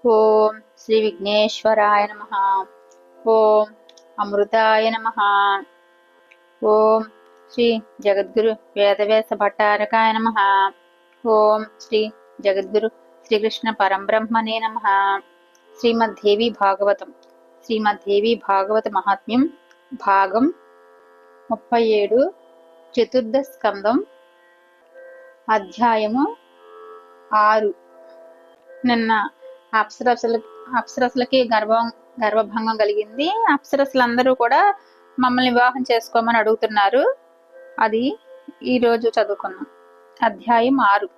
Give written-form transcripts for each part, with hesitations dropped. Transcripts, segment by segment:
ఓం శ్రీ విఘ్నేశ్వరాయ నమః. ఓం అమృతాయ నమః. ఓం శ్రీ జగద్గురు వేదవ్యాస భట్టారకాయ నమః. ఓం శ్రీ జగద్గురు శ్రీకృష్ణ పరంబ్రహ్మణే నమః. శ్రీమద్దేవి భాగవతం. శ్రీమద్దేవి భాగవత మహాత్మ్యం భాగం 37, చతుర్థ స్కందం, అధ్యాయము 6. నిన్న అప్సరసులకి గర్భభంగం కలిగింది. అప్సరసులందరూ కూడా మమ్మల్ని వివాహం చేసుకోమని అడుగుతున్నారు. అది ఈరోజు చదువుకున్నాం. అధ్యాయం 6.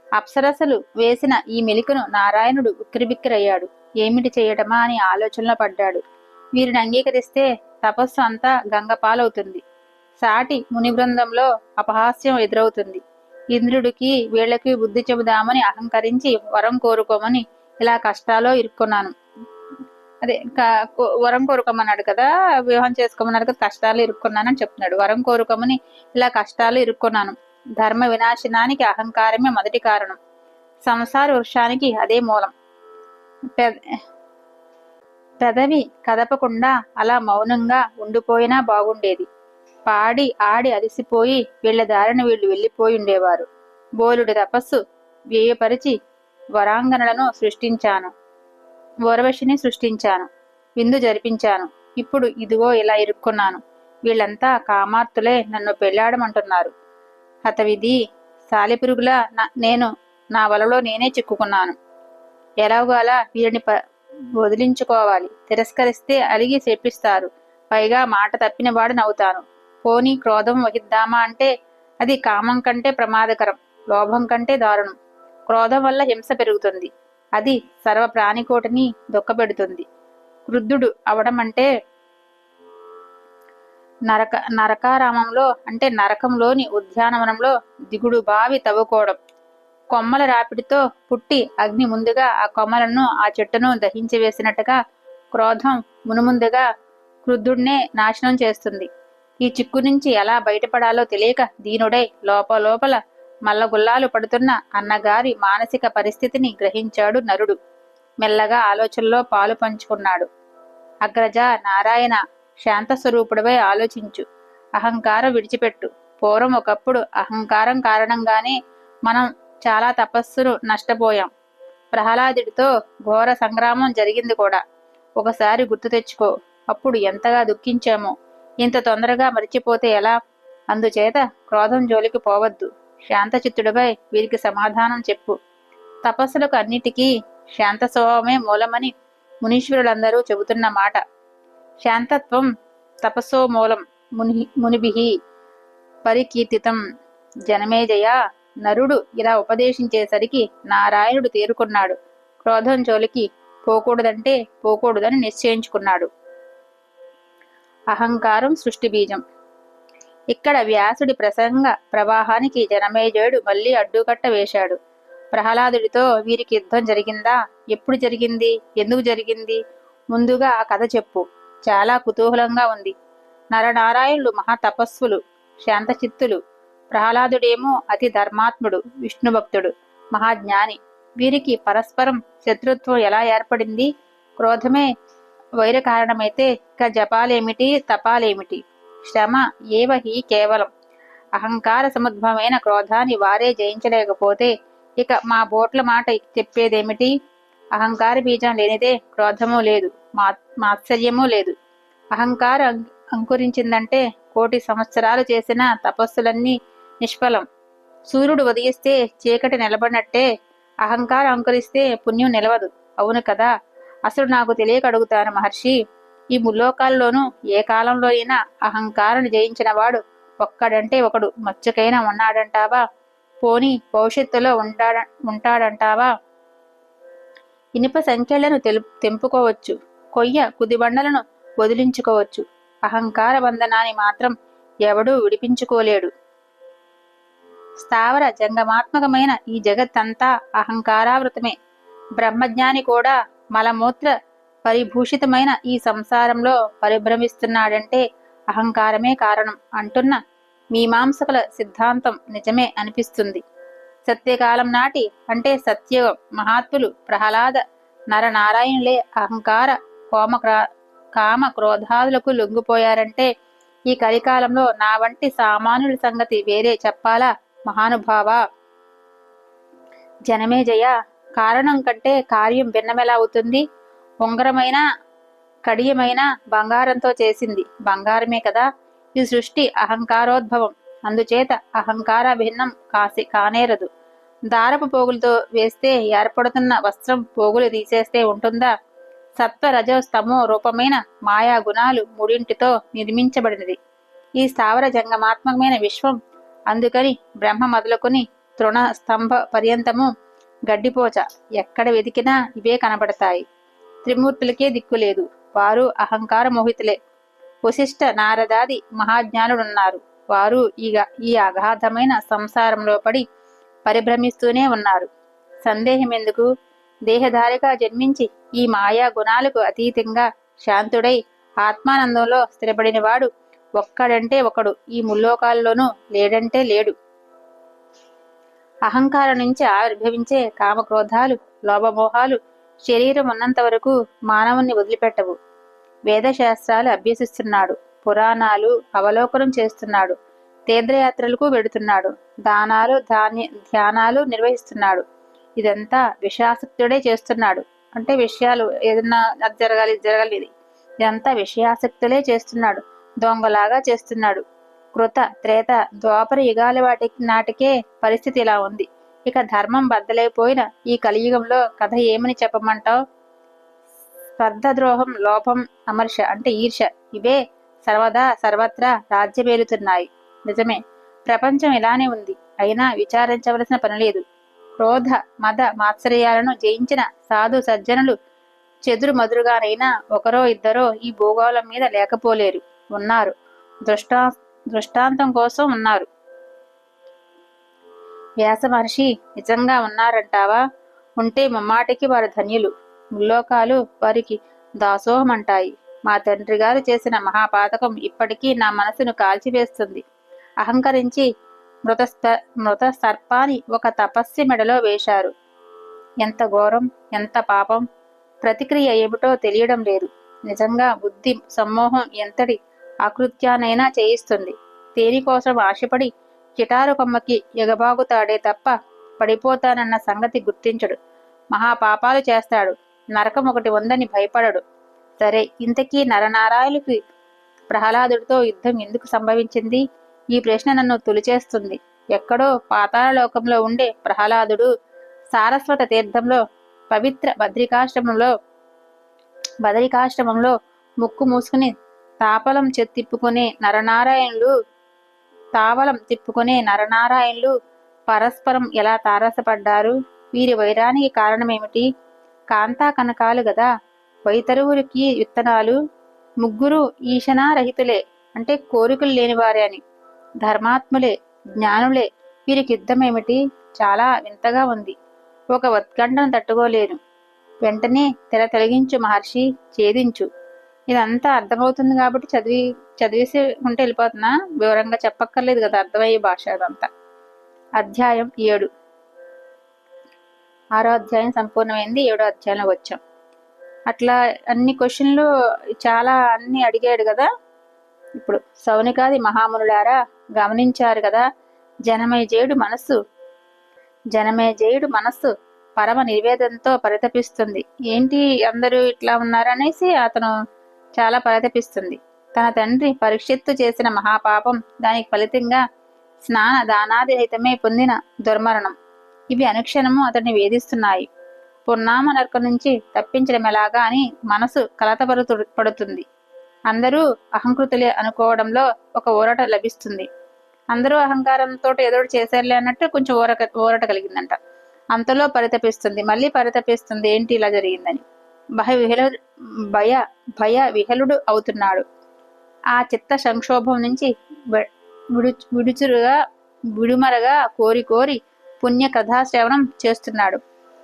అప్సరసలు వేసిన ఈ మెలికను నారాయణుడు ఉక్కిరిబిక్కిరయ్యాడు. ఏమిటి చేయటమా అని ఆలోచనలో పడ్డాడు. వీరిని అంగీకరిస్తే తపస్సు అంతా గంగపాలవుతుంది. సాటి ముని బృందంలో అపహాస్యం ఎదురవుతుంది. ఇంద్రుడికి వీళ్ళకి బుద్ధి చెబుదామని అహంకరించి వరం కోరుకోమని ఇలా కష్టాల్లో ఇరుక్కున్నాను. అదే వరం కోరుకోమన్నాడు కదా, వివాహం చేసుకోమన్నాడు కదా, కష్టాలు ఇరుక్కున్నానని చెప్తున్నాడు. వరం కోరుకోమని ఇలా కష్టాలు ఇరుక్కున్నాను. ధర్మ వినాశనానికి అహంకారమే మొదటి కారణం. సంసార వృక్షానికి అదే మూలం. పెదవి కదపకుండా అలా మౌనంగా ఉండిపోయినా బాగుండేది. పాడి ఆడి అలసిపోయి వీళ్ల దారిన వీళ్ళు వెళ్ళిపోయి ఉండేవారు. బోలుడి తపస్సు వ్యయపరిచి వరాంగనలను సృష్టించాను. ఊర్వశిని సృష్టించాను. విందు జరిపించాను. ఇప్పుడు ఇదిగో ఇలా ఇరుక్కున్నాను. వీళ్ళంతా కామార్తులే నన్ను పెళ్లాడమంటున్నారు. హతవిధి, సాలిపురుగులా నేను నా వలలో నేనే చిక్కుకున్నాను. ఎలాగోలా వీరిని వదిలించుకోవాలి. తిరస్కరిస్తే అలిగి శపిస్తారు. పైగా మాట తప్పిన వాడు నవ్వుతాను. పోనీ క్రోధం వహిద్దామా అంటే అది కామం కంటే ప్రమాదకరం, లోభం కంటే దారుణం. క్రోధం వల్ల హింస పెరుగుతుంది. అది సర్వ ప్రాణికోటిని దుఃఖపెడుతుంది. క్రుద్ధుడు అవడం అంటే నరకారామంలో అంటే నరకంలోని ఉద్యానవనంలో దిగుడు బావి తవ్వుకోవడం. కొమ్మల రాపిడితో పుట్టి అగ్ని ముందుగా ఆ కొమ్మలను ఆ చెట్టును దహించి వేసినట్టుగా క్రోధం మునుముందుగా క్రుద్ధుడినే నాశనం చేస్తుంది. ఈ చిక్కు నుంచి ఎలా బయటపడాలో తెలియక దీనుడై లోపల మల్లగుల్లాలు పడుతున్న అన్నగారి మానసిక పరిస్థితిని గ్రహించాడు నరుడు. మెల్లగా ఆలోచనలో పాలు పంచుకున్నాడు. అగ్రజ నారాయణ, శాంతస్వరూపుడిపై ఆలోచించు. అహంకారం విడిచిపెట్టు. పూర్వం ఒకప్పుడు అహంకారం కారణంగానే మనం చాలా తపస్సును నష్టపోయాం. ప్రహ్లాదుడితో ఘోర సంగ్రామం జరిగింది కూడా. ఒకసారి గుర్తు తెచ్చుకో. అప్పుడు ఎంతగా దుఃఖించామో. ఇంత తొందరగా మరిచిపోతే ఎలా? అందుచేత క్రోధం జోలికి పోవద్దు. శాంతచిత్తుడిపై వీరికి సమాధానం చెప్పు. తపస్సులకు అన్నిటికీ శాంత స్వభావమే మూలమని మునీశ్వరులందరూ చెబుతున్న మాట. శాంతత్వం తపస్సో మూలం మునిభిః పరికీర్తితం. జనమేజయ, నరుడు ఇలా ఉపదేశించేసరికి నారాయణుడు తేరుకున్నాడు. క్రోధం జోలికి పోకూడదంటే పోకూడదని నిశ్చయించుకున్నాడు. అహంకారం సృష్టి బీజం. ఇక్కడ వ్యాసుడి ప్రసంగ ప్రవాహానికి జనమేజయుడు మళ్లీ అడ్డుకట్ట వేశాడు. ప్రహ్లాదుడితో వీరికి యుద్ధం జరిగిందా? ఎప్పుడు జరిగింది? ఎందుకు జరిగింది? ముందుగా ఆ కథ చెప్పు. చాలా కుతూహలంగా ఉంది. నరనారాయణులు మహాతపస్సులు, శాంతచిత్తులు. ప్రహ్లాదుడేమో అతి ధర్మాత్ముడు, విష్ణుభక్తుడు, మహాజ్ఞాని. వీరికి పరస్పరం శత్రుత్వం ఎలా ఏర్పడింది? క్రోధమే వైర కారణమైతే ఇక జపాలేమిటి, తపాలేమిటి? శ్రమ ఏవహి కేవలం. అహంకార సముద్భవమైన క్రోధాన్ని వారే జయించలేకపోతే ఇక మా బోట్ల మాట చెప్పేదేమిటి? అహంకార బీజం లేనిదే క్రోధము లేదు, మాత్సర్యము లేదు. అహంకారం అంకురించిందంటే కోటి సంవత్సరాలు చేసిన తపస్సులన్నీ నిష్ఫలం. సూర్యుడు ఉదయిస్తే చీకటి నిలబడినట్టే అహంకారం అంకురిస్తే పుణ్యం నిలవదు. అవును కదా? అసలు నాకు తెలియక అడుగుతాను మహర్షి. ఈ ముల్లోకాల్లోనూ ఏ కాలంలో అయినా అహంకారాన్ని జయించిన వాడు ఒక్కడంటే ఒకడు మచ్చుకైనా ఉన్నాడంటావా? పోనీ భవిష్యత్తులో ఉంటాడంటావా? ఇనుప సంఖ్యలను తెంపుకోవచ్చు, కొయ్య కుదిబండలను వదిలించుకోవచ్చు. అహంకార బంధనాన్ని మాత్రం ఎవడూ విడిపించుకోలేడు. స్థావర జంగమాత్మకమైన ఈ జగత్తంతా అహంకారావృతమే. బ్రహ్మజ్ఞాని కూడా మలమూత్ర పరిభూషితమైన ఈ సంసారంలో పరిభ్రమిస్తున్నాడంటే అహంకారమే కారణం అంటున్న మీమాంసకుల సిద్ధాంతం నిజమే అనిపిస్తుంది. సత్యకాలం నాటి అంటే సత్యయుగం మహాత్ములు ప్రహ్లాద నరనారాయణులే అహంకార కామ క్రోధాదులకు లొంగిపోయారంటే ఈ కలికాలంలో నా వంటి సామాన్యుల సంగతి వేరే చెప్పాలా మహానుభావా? జనమేజయ, కారణం కంటే కార్యం భిన్నమెలా అవుతుంది? ఉంగరమైన కడియమైన బంగారంతో చేసింది బంగారమే కదా. ఈ సృష్టి అహంకారోద్భవం, అందుచేత అహంకార భిన్నం కానేరదు. దారపు పోగులతో వేస్తే ఏర్పడుతున్న వస్త్రం పోగులు తీసేస్తే ఉంటుందా? సత్వ రజో స్తమో రూపమైన మాయా గుణాలు మూడింటితో నిర్మించబడినది ఈ స్థావర జంగమాత్మకమైన విశ్వం. అందుకని బ్రహ్మ మొదలుకొని తృణ స్తంభ పర్యంతము గడ్డిపోచ, ఎక్కడ వెతికినా ఇవే కనబడతాయి. త్రిమూర్తులకే దిక్కులేదు, వారు అహంకార మోహితులే. వశిష్ఠ నారదాది మహాజ్ఞానులున్నారు, వారు ఈ అగాధమైన సంసారంలో పడి పరిభ్రమిస్తూనే ఉన్నారు. సందేహమెందుకు? దేహధారిగా జన్మించి ఈ మాయా గుణాలకు అతీతంగా శాంతుడై ఆత్మానందంలో స్థిరపడినవాడు ఒక్కడంటే ఒకడు ఈ ముల్లోకాల్లోనూ లేడంటే లేడు. అహంకారం నుంచి ఆవిర్భవించే కామక్రోధాలు, లోభమోహాలు శరీరం ఉన్నంత వరకు మానవుణ్ణి వదిలిపెట్టవు. వేదశాస్త్రాలు అభ్యసిస్తున్నాడు, పురాణాలు అవలోకనం చేస్తున్నాడు, తీర్థయాత్రలకు వెడుతున్నాడు, దానాలు ధ్యానాలు నిర్వహిస్తున్నాడు. ఇదంతా విషయాసక్తుడే చేస్తున్నాడు. అంటే విషయాలు ఏదన్నా అది జరగాలి జరగాలి, ఇదంతా విషయాసక్తులే చేస్తున్నాడు. దొంగలాగా చేస్తున్నాడు. కృత త్రేత ద్వాపర యుగాల నాటికే పరిస్థితి ఇలా ఉంది. ఇక ధర్మం బద్దలైపోయిన ఈ కలియుగంలో కథ ఏమని చెప్పమంటావు? స్పర్ధ, ద్రోహం, లోభం, అమర్ష అంటే ఈర్ష, ఇవే సర్వదా సర్వత్రా రాజ్యమేలుతున్నాయి. నిజమే, ప్రపంచం ఇలానే ఉంది. అయినా విచారించవలసిన పనిలేదు. క్రోధ మద మాత్సర్యాలను జయించిన సాధు సజ్జనులు చెదురు మదురుగానైనా ఒకరో ఇద్దరో ఈ భూగోళం మీద లేకపోలేరు. ఉన్నారు, దృష్టాంతం కోసం ఉన్నారు. వ్యాస మహర్షి నిజంగా ఉన్నారంటావా? ఉంటే ముమ్మాటికి వారు ధన్యులు. ముల్లోకాలు వారికి దాసోహమంటాయి. మా తండ్రి గారు చేసిన మహాపాతకం ఇప్పటికీ నా మనసును కాల్చివేస్తుంది. అహంకరించి మృత సర్పాన్ని ఒక తపస్వి మెడలో వేశారు. ఎంత ఘోరం, ఎంత పాపం! ప్రతిక్రియ ఏమిటో తెలియడం లేదు. నిజంగా బుద్ధి సమ్మోహం ఎంతటి ఆకృత్యానైనా చేయిస్తుంది. దేనికోసం ఆశపడి చిటారు కొమ్మకి ఎగబాగుతాడే తప్ప పడిపోతానన్న సంగతి గుర్తించడు. మహాపాపాలు చేస్తాడు. నరకం ఒకటి ఉందని భయపడడు. సరే, ఇంతకీ నరనారాయణులకి ప్రహ్లాదుడితో యుద్ధం ఎందుకు సంభవించింది? ఈ ప్రశ్న నన్ను తొలిచేస్తుంది. ఎక్కడో పాతాళ లోకంలో ఉండే ప్రహ్లాదుడు సారస్వత తీర్థంలో పవిత్ర బదరికాశ్రమంలో ముక్కు మూసుకుని తావలం తిప్పుకునే నరనారాయణులు పరస్పరం ఎలా తారసపడ్డారు? వీరి వైరానికి కారణమేమిటి? కాంతా కనకాలు గదా వైతరువురికి విత్తనాలు. ముగ్గురు ఈశనారహితులే, అంటే కోరికలు లేనివారే అని. ధర్మాత్ములే, జ్ఞానులే. వీరికి యుద్ధమేమిటి? చాలా వింతగా ఉంది. ఒక ఉత్కంఠను తట్టుకోలేను. వెంటనే తెర తొలగించు మహర్షి, ఛేదించు. ఇదంతా అర్థమవుతుంది కాబట్టి చదివేసి ఉంటే వెళ్ళిపోతున్నా. వివరంగా చెప్పక్కర్లేదు కదా, అర్థమయ్యే భాష అదంతా. అధ్యాయం 7. 6వ అధ్యాయం సంపూర్ణమైంది. 7వ అధ్యాయంలో వచ్చాం. అట్లా అన్ని క్వశ్చన్లు చాలా అన్ని అడిగాడు కదా. ఇప్పుడు సౌనికాది మహామునులారా గమనించారు కదా, జనమేజయుడు మనస్సు పరమ నిర్వేదంతో పరితపిస్తుంది. ఏంటి అందరూ ఇట్లా ఉన్నారనేసి అతను చాలా పరితపిస్తుంది. తన తండ్రి పరీక్షిత్తు చేసిన మహాపాపం, దానికి ఫలితంగా స్నాన దానాది రహితమే పొందిన దుర్మరణం, ఇవి అనుక్షణము అతన్ని వేధిస్తున్నాయి. పున్నామ నరకం నుంచి తప్పించడం ఎలాగా అని మనసు పడుతుంది. అందరూ అహంకృతులే అనుకోవడంలో ఒక ఊరట లభిస్తుంది. అందరూ అహంకారంతో ఏదో చేశారులే అన్నట్టు కొంచెం ఊరట కలిగిందంట. అంతలో పరితపిస్తుంది, మళ్ళీ పరితపిస్తుంది. ఏంటి ఇలా జరిగిందని భయ విహలుడు అవుతున్నాడు. ఆ చిత్త సంక్షోభం నుంచి విడుమరగా కోరి పుణ్య కథాశ్రవణం చేస్తున్నాడు.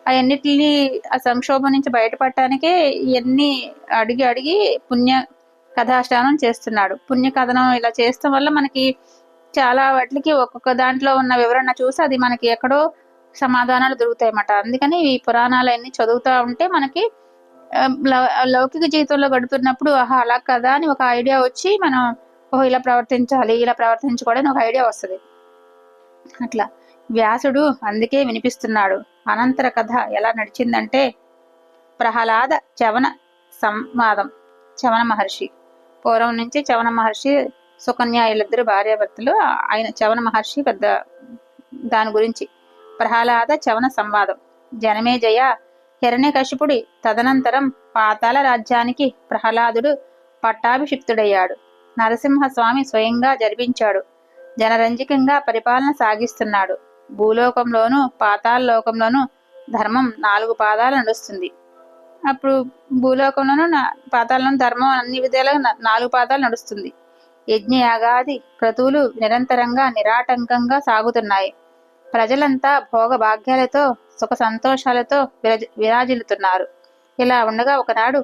అవన్నిటిని ఆ సంక్షోభం నుంచి బయటపడటానికే ఇవన్నీ అడిగి పుణ్య కథాశ్రవణం చేస్తున్నాడు. పుణ్య కథనం ఇలా చేస్తాం వల్ల మనకి చాలా వాటికి ఒక్కొక్క దాంట్లో ఉన్న వివరణ చూసి అది మనకి ఎక్కడో సమాధానాలు దొరుకుతాయన్నమాట. అందుకని ఈ పురాణాలన్నీ చదువుతూ ఉంటే మనకి లౌకిక జీవితంలో గడుపుతున్నప్పుడు ఆహా అలా కదా అని ఒక ఐడియా వచ్చి మనం ఓహో ఇలా ప్రవర్తించాలి, ఇలా ప్రవర్తించుకోవడానికి ఒక ఐడియా వస్తుంది. అట్లా వ్యాసుడు అందుకే వినిపిస్తున్నాడు. అనంతర కథ ఎలా నడిచిందంటే, ప్రహ్లాద చవన సంవాదం. చవన మహర్షి పూర్వం నుంచి చవన మహర్షి సుకన్య వీళ్ళిద్దరు భార్యాభర్తలు. ఆయన చవన మహర్షి పెద్ద దాని గురించి ప్రహ్లాద చవన సంవాదం. జనమేజయ హిరణ్యకశిపుడి తదనంతరం పాతాళ రాజ్యానికి ప్రహ్లాదుడు పట్టాభిషిక్తుడయ్యాడు. నరసింహస్వామి స్వయంగా జరిపించాడు. జనరంజకంగా పరిపాలన సాగిస్తున్నాడు. భూలోకంలోనూ పాతాళలోకంలోనూ ధర్మం 4 పాదాలు నడుస్తుంది. అప్పుడు భూలోకంలోనూ పాతాళంలో ధర్మం అన్ని విధాలుగా 4 పాదాలు నడుస్తుంది. యజ్ఞయాగాది క్రతువులు నిరంతరంగా నిరాటంకంగా సాగుతున్నాయి. ప్రజలంతా భోగ భాగ్యాలతో సుఖ సంతోషాలతో విరాజిల్లుతున్నారు. ఇలా ఉండగా ఒకనాడు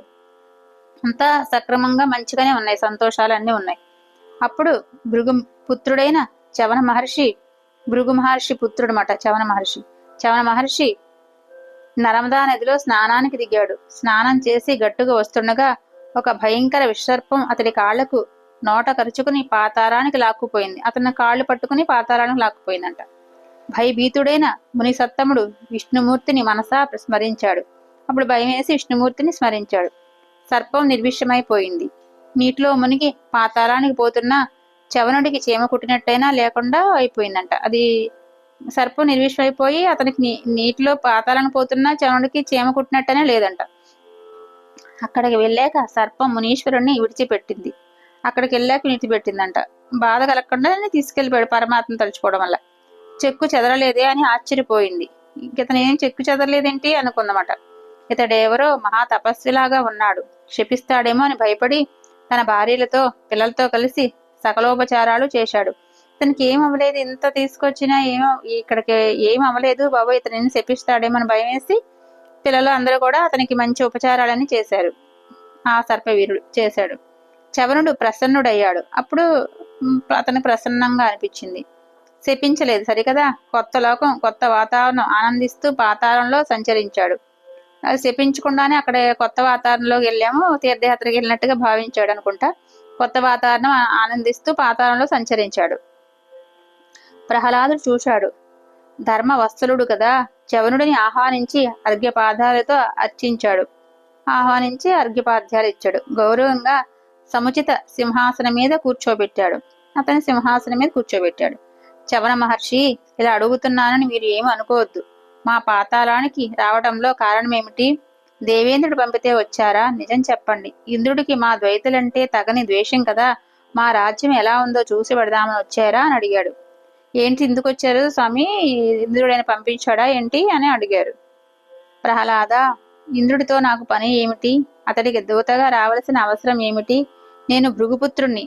అంతా సక్రమంగా మంచిగానే ఉన్నాయి, సంతోషాలన్నీ ఉన్నాయి. అప్పుడు భృగు పుత్రుడైన చవన మహర్షి, భృగు మహర్షి పుత్రుడు మాట చవన మహర్షి. చవన మహర్షి నర్మదా నదిలో స్నానానికి దిగాడు. స్నానం చేసి గట్టుగా వస్తుండగా ఒక భయంకర విషసర్పం అతడి కాళ్లకు నోట కరుచుకుని పాతాళానికి లాక్కుపోయింది. అతని కాళ్ళు పట్టుకుని పాతాళానికి లాక్కుపోయిందంట. భయభీతుడైన ముని సత్తముడు విష్ణుమూర్తిని మనసా స్మరించాడు. అప్పుడు భయం వేసి విష్ణుమూర్తిని స్మరించాడు. సర్పం నిర్విషమైపోయింది. నీటిలో మునిగి పాతాళానికి పోతున్న చవనుడికి చీమ కుట్టినట్టయినా లేకుండా అయిపోయిందంట. అది సర్పం నిర్విషమైపోయి అతనికి నీటిలో పాతాళానికి పోతున్న చవనుడికి చీమ కుట్టినట్టనే లేదంట. అక్కడికి వెళ్ళాక సర్పం మునీశ్వరుణ్ణి విడిచిపెట్టింది. అక్కడికి వెళ్ళాక విడిచిపెట్టిందంట. బాధ కలగకుండా తీసుకెళ్ళిపోయాడు పరమాత్మ తలుచుకోవడం వల్ల. చెక్కు చెదరలేదే అని ఆశ్చర్యపోయింది. ఇతను ఏం చెక్కు చెదరలేదేంటి అనుకుందన్నమాట. ఇతడెవరో మహా తపస్విలాగా ఉన్నాడు, క్షపిస్తాడేమో అని భయపడి తన భార్యలతో పిల్లలతో కలిసి సకలోపచారాలు చేశాడు. ఇతనికి ఏం అవ్వలేదు, ఇంత తీసుకొచ్చినా ఏమో ఇక్కడికి ఏం అవ్వలేదు బాబు, ఇతనిని శపిస్తాడేమో అని భయం వేసి పిల్లలు అందరూ కూడా అతనికి మంచి ఉపచారాలని చేశారు. ఆ సర్పవీరుడు చేశాడు. చవనుడు ప్రసన్నుడయ్యాడు. అప్పుడు అతనికి ప్రసన్నంగా అనిపించింది. శపించలేదు సరికదా. కొత్త లోకం, కొత్త వాతావరణం ఆనందిస్తూ పాతాళంలో సంచరించాడు. అది శపించకుండానే అక్కడ కొత్త వాతావరణంలోకి వెళ్ళాము, తీర్థయాత్రకి వెళ్ళినట్టుగా భావించాడు అనుకుంటా. కొత్త వాతావరణం ఆనందిస్తూ పాతాళంలో సంచరించాడు. ప్రహ్లాదుడు చూశాడు. ధర్మ వత్సలుడు కదా, చవనుడిని ఆహ్వానించి అర్ఘ్యపాదాలతో అర్చించాడు. ఆహ్వానించి అర్ఘ్యపాద్యాలు ఇచ్చాడు. గౌరవంగా సముచిత సింహాసనం మీద కూర్చోబెట్టాడు. అతని సింహాసనం మీద కూర్చోబెట్టాడు. చవన మహర్షి, ఇలా అడుగుతున్నానని మీరు ఏమి అనుకోవద్దు. మా పాతాళానికి రావడంలో కారణమేమిటి? దేవేంద్రుడు పంపితే వచ్చారా? నిజం చెప్పండి. ఇంద్రుడికి మా ద్వైతులంటే తగని ద్వేషం కదా. మా రాజ్యం ఎలా ఉందో చూసి పెడదామని వచ్చారా అని అడిగాడు. ఏంటి ఎందుకు వచ్చారు స్వామి, ఇంద్రుడైన పంపించాడా ఏంటి అని అడిగారు. ప్రహ్లాద, ఇంద్రుడితో నాకు పని ఏమిటి? అతడికి దూతగా రావలసిన అవసరం ఏమిటి? నేను భృగుపుత్రుణ్ణి,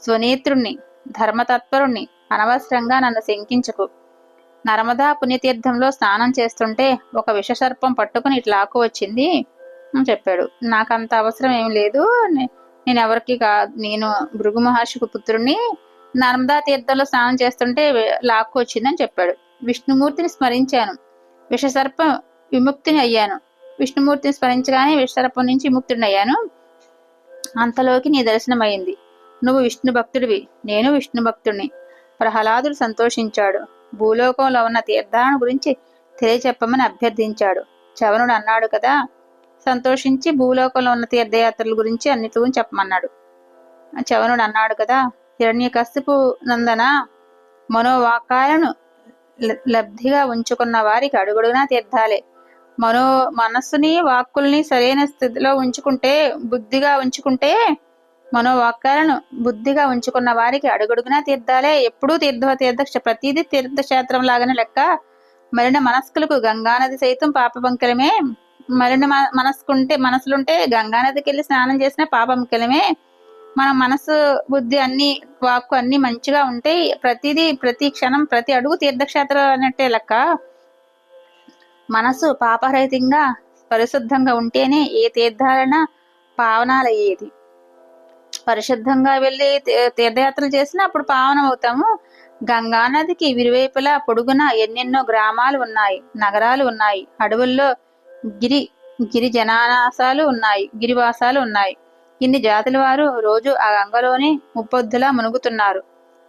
స్వనేత్రుణ్ణి, ధర్మతత్పరుణ్ణి. అనవసరంగా నన్ను శంకించకు. నర్మదా పుణ్యతీర్థంలో స్నానం చేస్తుంటే ఒక విషసర్పం పట్టుకుని ఇట్లా లాక్కు వచ్చింది అని చెప్పాడు. నాకంత అవసరం ఏం లేదు, నేనెవరికి నేను భృగు మహర్షికి పుత్రుణ్ణి, నర్మదా తీర్థంలో స్నానం చేస్తుంటే లాక్కు వచ్చిందని చెప్పాడు. విష్ణుమూర్తిని స్మరించాను, విషసర్పం విముక్తిని అయ్యాను. విష్ణుమూర్తిని స్మరించగానే విషసర్పం నుంచి విముక్తుడిని అయ్యాను. అంతలోకి నీ దర్శనమైంది. నువ్వు విష్ణు భక్తుడివి, నేను విష్ణు భక్తుడిని. ప్రహ్లాదుడు సంతోషించాడు. భూలోకంలో ఉన్న తీర్థాలను గురించి తెలియచెప్పమని అభ్యర్థించాడు. చవనుడు అన్నాడు కదా, సంతోషించి భూలోకంలో ఉన్న తీర్థయాత్రల గురించి అన్నిటి గురించి చెప్పమన్నాడు. చవనుడు అన్నాడు కదా, హిరణ్యకశిపు నందన, మనోవాకాలను లబ్ధిగా ఉంచుకున్న వారికి అడుగడుగునా తీర్థాలే. మనస్సుని వాక్కుల్ని సరైన స్థితిలో ఉంచుకుంటే, బుద్ధిగా ఉంచుకుంటే, మనోవాక్యాలను బుద్ధిగా ఉంచుకున్న వారికి అడుగడుగునా తీర్థాలే. ఎప్పుడూ ప్రతిదీ తీర్థక్షేత్రం లాగానే లెక్క. మరిన మనస్కులకు గంగానది సైతం పాపపంకలమే. మరిన మనసులుంటే గంగానదికి వెళ్ళి స్నానం చేసిన పాపంకలమే. మన మనసు, బుద్ధి అన్ని, వాక్కు అన్ని మంచిగా ఉంటే ప్రతిదీ, ప్రతి క్షణం, ప్రతి అడుగు తీర్థక్షేత్రం అన్నట్టే లెక్క. మనసు పాపరహితంగా పరిశుద్ధంగా ఉంటేనే ఏ తీర్థాలైనా పావనాలయ్యేది. పరిశుద్ధంగా వెళ్ళి తీర్థయాత్రలు చేసినా అప్పుడు పావనం అవుతాము. గంగానదికి ఇరువైపులా పొడుగున ఎన్నెన్నో గ్రామాలు ఉన్నాయి, నగరాలు ఉన్నాయి, అడవుల్లో గిరి గిరిజనాసాలు ఉన్నాయి, గిరివాసాలు ఉన్నాయి. ఇన్ని జాతుల వారు రోజు ఆ గంగలోనే ముప్పొద్దులా మునుగుతున్నారు.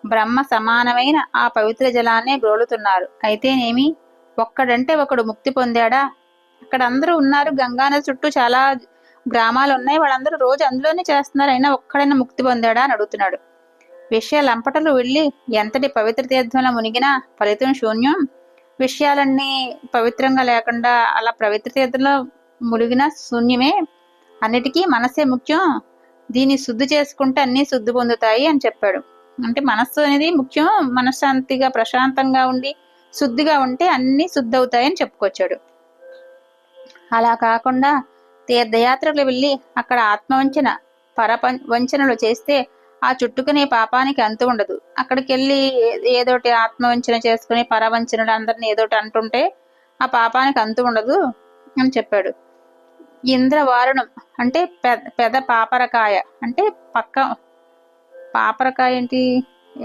బ్రహ్మ సమానమైన ఆ పవిత్ర జలాన్నే గ్రోలుతున్నారు. అయితేనేమి, ఒక్కడంటే ఒకడు ముక్తి పొందాడా? అక్కడ అందరూ ఉన్నారు, గంగానది చుట్టూ చాలా గ్రామాలు ఉన్నాయి, వాళ్ళందరూ రోజు అందులోనే చేస్తున్నారు, అయినా ఒక్కడైనా ముక్తి పొందాడా అని అడుగుతున్నాడు. విషయాలంపటలు వెళ్ళి ఎంతటి పవిత్ర తీర్థంలో మునిగినా ఫలితం శూన్యం. విషయాలన్నీ పవిత్రంగా లేకుండా అలా పవిత్ర తీర్థంలో మునిగినా శూన్యమే. అన్నిటికీ మనస్సే ముఖ్యం, దీన్ని శుద్ధి చేసుకుంటే అన్నీ శుద్ధి పొందుతాయి అని చెప్పాడు. అంటే మనస్సు అనేది ముఖ్యం, మనశ్శాంతిగా ప్రశాంతంగా ఉండి శుద్ధిగా ఉంటే అన్నీ శుద్ధి అవుతాయని చెప్పుకొచ్చాడు. అలా కాకుండా తీర్థయాత్రలు వెళ్ళి అక్కడ ఆత్మవంచన వంచనలు చేస్తే ఆ చుట్టుకునే పాపానికి అంతు ఉండదు. అక్కడికి వెళ్ళి ఏదోటి ఆత్మవంచన చేసుకుని పరవంచనలు అందరినీ ఏదోటి అంటుంటే ఆ పాపానికి అంతు ఉండదు అని చెప్పాడు. ఇంద్రవారుణం అంటే పెద పాపరకాయ, అంటే పక్క పాపరకాయ ఏంటి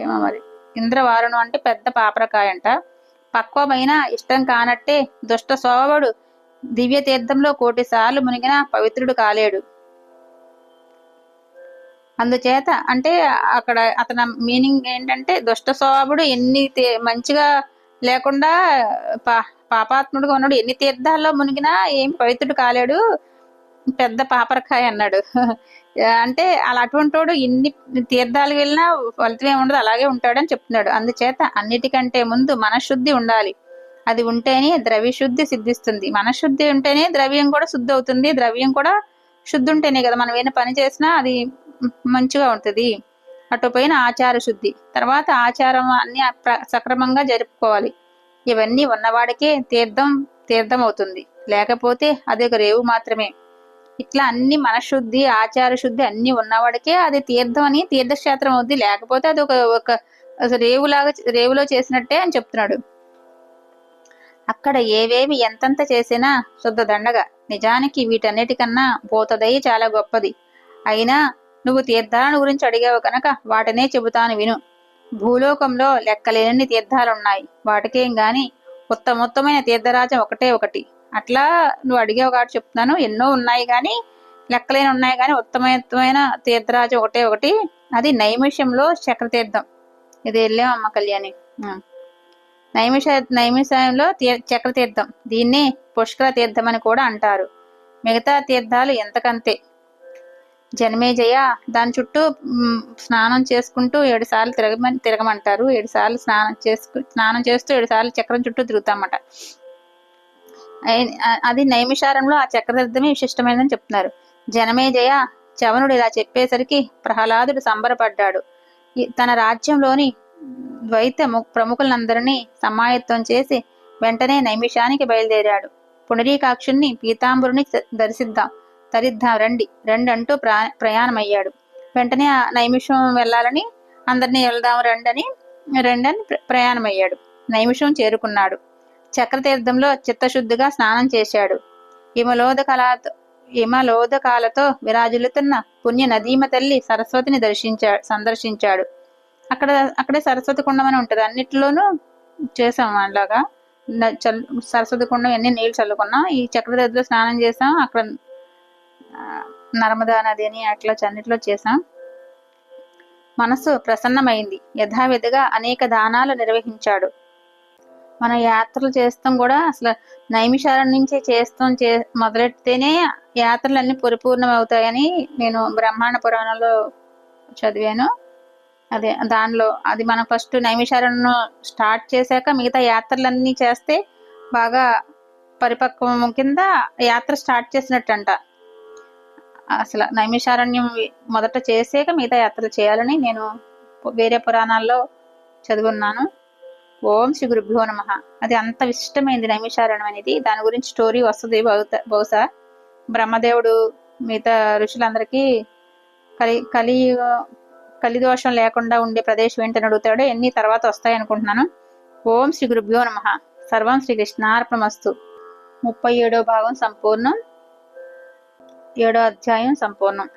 ఏమో మరి. ఇంద్రవారుణం అంటే పెద్ద పాపరకాయ అంట. పక్వమైన ఇష్టం కానట్టే దుష్ట స్వభావుడు దివ్య తీర్థంలో 1,000 సార్లు మునిగినా పవిత్రుడు కాలేడు. అందుచేత అంటే అక్కడ అతని మీనింగ్ ఏంటంటే, దుష్ట స్వభావుడు ఎన్ని మంచిగా లేకుండా పాపాత్ముడుగా ఉన్నాడు, ఎన్ని తీర్థాల్లో మునిగినా ఏం పవిత్రుడు కాలేడు, పెద్ద పాపరకాయ అన్నాడు. అంటే అలా అటువంటి వాడు ఎన్ని తీర్థాలు వెళ్ళినా ఫలితం ఏమి ఉండదు, అలాగే ఉంటాడని చెప్తున్నాడు. అందుచేత అన్నిటికంటే ముందు మనశుద్ధి ఉండాలి. అది ఉంటేనే ద్రవ్యశుద్ధి సిద్ధిస్తుంది. మనశుద్ధి ఉంటేనే ద్రవ్యం కూడా శుద్ధి అవుతుంది. ద్రవ్యం కూడా శుద్ధి ఉంటేనే కదా మనం ఏమైనా పని చేసినా అది మంచిగా ఉంటుంది. అటుపైన ఆచార శుద్ధి, తర్వాత ఆచారం అన్ని సక్రమంగా జరుపుకోవాలి. ఇవన్నీ ఉన్నవాడికే తీర్థం అవుతుంది, లేకపోతే అది ఒక రేవు మాత్రమే. ఇట్లా అన్ని మనశుద్ధి ఆచార శుద్ధి అన్ని ఉన్నవాడికే అది తీర్థం అని తీర్థక్షేత్రం అవుద్ది, లేకపోతే అది ఒక రేవులో చేసినట్టే అని చెప్తున్నాడు. అక్కడ ఏవేవి ఎంతంత చేసినా శుద్ధ దండగ. నిజానికి వీటన్నిటికన్నా భూతదయ చాలా గొప్పది. అయినా నువ్వు తీర్థాలను గురించి అడిగావు కనుక వాటినే చెబుతాను విను. భూలోకంలో లెక్కలేని తీర్థాలున్నాయి, వాటికేం గాని ఉత్తమోత్తమైన తీర్థరాజం ఒకటే ఒకటి. అట్లా నువ్వు అడిగావు కాబట్టి చెప్తున్నాను, ఎన్నో ఉన్నాయి కానీ లెక్కలేని ఉన్నాయి కానీ ఉత్తమోత్తమైన తీర్థరాజం ఒకటే ఒకటి, అది నైమిషంలో చక్రతీర్థం. ఇది వెళ్ళామమ్మ కళ్యాణి. నైమిషంలో చక్రతీర్థం, దీన్ని పుష్కర తీర్థం అని కూడా అంటారు. మిగతా తీర్థాలు ఎంతకంతే. జన్మేజయ, దాని చుట్టూ స్నానం చేసుకుంటూ 7 సార్లు తిరగమంటారు. 7 సార్లు స్నానం చేస్తూ 7 సార్లు చక్రం చుట్టూ తిరుగుతామట. అది నైమిషారంలో ఆ చక్రతీర్థమే విశిష్టమైనదని చెప్తున్నారు. జనమేజయ, చవనుడు ఇలా చెప్పేసరికి ప్రహ్లాదుడు సంబరపడ్డాడు. తన రాజ్యంలోని ద్వైత ప్రముఖులందరినీ సమాయత్తం చేసి వెంటనే నైమిషానికి బయలుదేరాడు. పునరీకాక్షుణ్ణి పీతాంబరుని తరిద్దాం రండి అంటూ ప్రయాణమయ్యాడు. వెంటనే ఆ నైమిషం వెళ్ళాలని అందరినీ వెళ్దాం రండని ప్రయాణమయ్యాడు. నైమిషం చేరుకున్నాడు. చక్రతీర్థంలో చిత్తశుద్ధిగా స్నానం చేశాడు. హిమలోదకాలతో విరాజిల్లుతున్న పుణ్య నదీమ తల్లి సరస్వతిని సందర్శించాడు. అక్కడే సరస్వతి కుండం అని ఉంటుంది, అన్నిటిలోనూ చేసాం అలాగా. సరస్వతి కుండం ఎన్ని నీళ్లు చల్లుకున్నాం, ఈ చక్రతీర్థంలో స్నానం చేసాం, అక్కడ నర్మదా నది అని అట్లా అన్నిట్లో చేసాం. మనసు ప్రసన్నమైంది. యథావిధిగా అనేక దానాలు నిర్వహించాడు. మన యాత్రలు చేస్తాం కూడా అసలు నైమిషారం నుంచి మొదలెడితేనే యాత్రలన్నీ పరిపూర్ణం అవుతాయని నేను బ్రహ్మాండ పురాణంలో చదివాను. అదే దానిలో అది మనం ఫస్ట్ నైమిషారణ్యం స్టార్ట్ చేశాక మిగతా యాత్రలన్నీ చేస్తే బాగా పరిపక్వం కింద యాత్ర స్టార్ట్ చేసినట్టంట. అసలు నైమిషారణ్యం మొదట చేసాక మిగతా యాత్రలు చేయాలని నేను వేరే పురాణాల్లో చదువున్నాను. ఓం శ్రీ గురుభ్యో నమః. అది అంత విశిష్టమైంది నైమిషారణ్యం అనేది. దాని గురించి స్టోరీ వస్తుంది బహుశా. బ్రహ్మదేవుడు మిగతా ఋషులందరికీ కలిదోషం లేకుండా ఉండే ప్రదేశం ఏంటని అడుగుతాడు. ఎన్ని తర్వాత వస్తాయి అనుకుంటున్నాను. ఓం శ్రీ గురుభ్యో నమః. సర్వం శ్రీకృష్ణార్పణమస్తు. 37వ భాగం సంపూర్ణం. 7వ అధ్యాయం సంపూర్ణం.